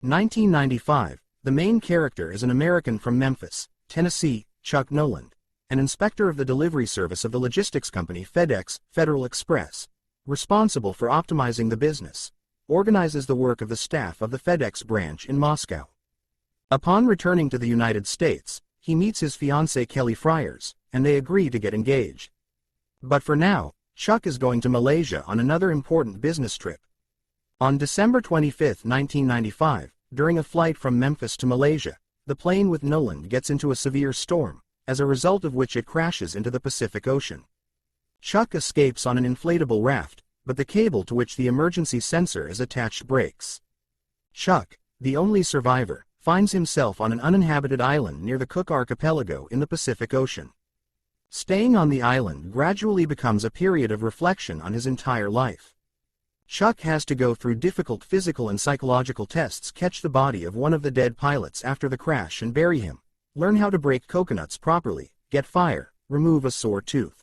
1995. The main character is an American from Memphis, Tennessee, Chuck Noland, an inspector of the delivery service of the logistics company FedEx, Federal Express, responsible for optimizing the business, organizes the work of the staff of the FedEx branch in Moscow. Upon returning to the United States, he meets his fiancée Kelly Friars, and they agree to get engaged. But for now, Chuck is going to Malaysia on another important business trip. On December 25, 1995, during a flight from Memphis to Malaysia, the plane with Noland gets into a severe storm, as a result of which it crashes into the Pacific Ocean. Chuck escapes on an inflatable raft, but the cable to which the emergency sensor is attached breaks. Chuck, the only survivor, finds himself on an uninhabited island near the Cook Archipelago in the Pacific Ocean. Staying on the island gradually becomes a period of reflection on his entire life. Chuck has to go through difficult physical and psychological tests, catch the body of one of the dead pilots after the crash and bury him, learn how to break coconuts properly, get fire, remove a sore tooth.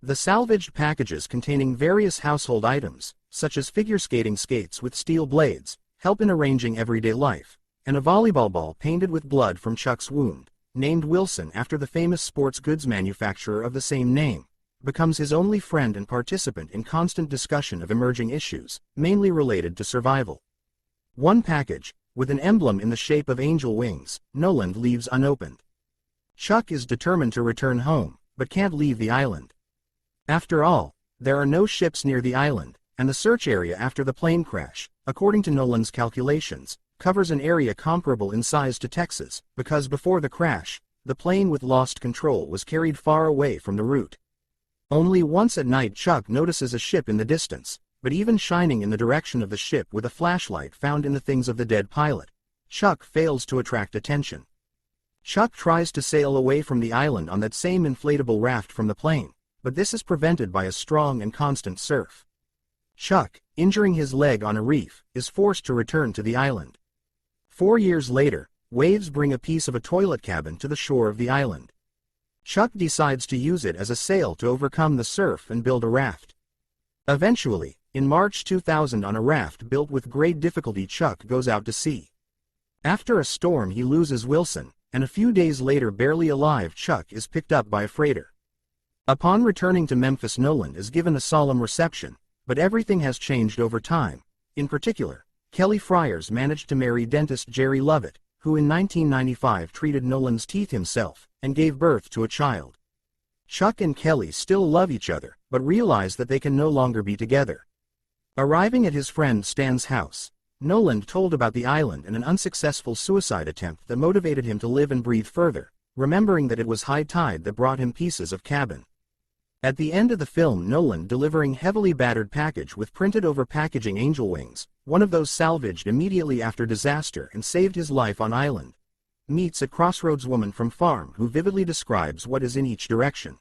The salvaged packages containing various household items, such as figure skating skates with steel blades, help in arranging everyday life, and a volleyball ball painted with blood from Chuck's wound, named Wilson after the famous sports goods manufacturer of the same name, becomes his only friend and participant in constant discussion of emerging issues, mainly related to survival. One package, with an emblem in the shape of angel wings, Noland leaves unopened. Chuck is determined to return home, but can't leave the island. After all, there are no ships near the island, and the search area after the plane crash, according to Noland's calculations, covers an area comparable in size to Texas, because before the crash, the plane with lost control was carried far away from the route. Only once at night Chuck notices a ship in the distance, but even shining in the direction of the ship with a flashlight found in the things of the dead pilot, Chuck fails to attract attention. Chuck tries to sail away from the island on that same inflatable raft from the plane, but this is prevented by a strong and constant surf. Chuck, injuring his leg on a reef, is forced to return to the island. 4 years later, waves bring a piece of a toilet cabin to the shore of the island. Chuck decides to use it as a sail to overcome the surf and build a raft. Eventually, in March 2000, on a raft built with great difficulty, Chuck goes out to sea. After a storm he loses Wilson, and a few days later, barely alive, Chuck is picked up by a freighter. Upon returning to Memphis, Noland is given a solemn reception, but everything has changed over time. In particular, Kelly Friars managed to marry dentist Jerry Lovett, who in 1995 treated Noland's teeth himself, and gave birth to a child. Chuck and Kelly still love each other, but realize that they can no longer be together. Arriving at his friend Stan's house, Noland told about the island and an unsuccessful suicide attempt that motivated him to live and breathe further, remembering that it was high tide that brought him pieces of cabin. At the end of the film, Noland, delivering heavily battered package with printed over packaging angel wings, one of those salvaged immediately after disaster and saved his life on island, meets a crossroads woman from farm who vividly describes what is in each direction.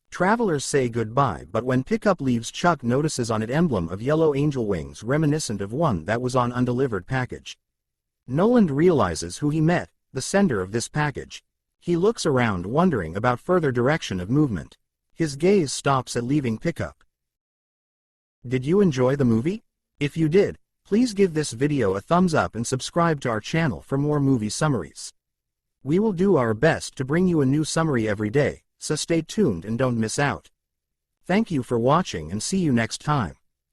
Travelers say goodbye, but when pickup leaves, Chuck notices on it emblem of yellow angel wings reminiscent of one that was on undelivered package. Noland realizes who he met, the sender of this package. He looks around, wondering about further direction of movement. His gaze stops at leaving pickup. Did you enjoy the movie? If you did, please give this video a thumbs up and subscribe to our channel for more movie summaries. We will do our best to bring you a new summary every day, so stay tuned and don't miss out. Thank you for watching and see you next time.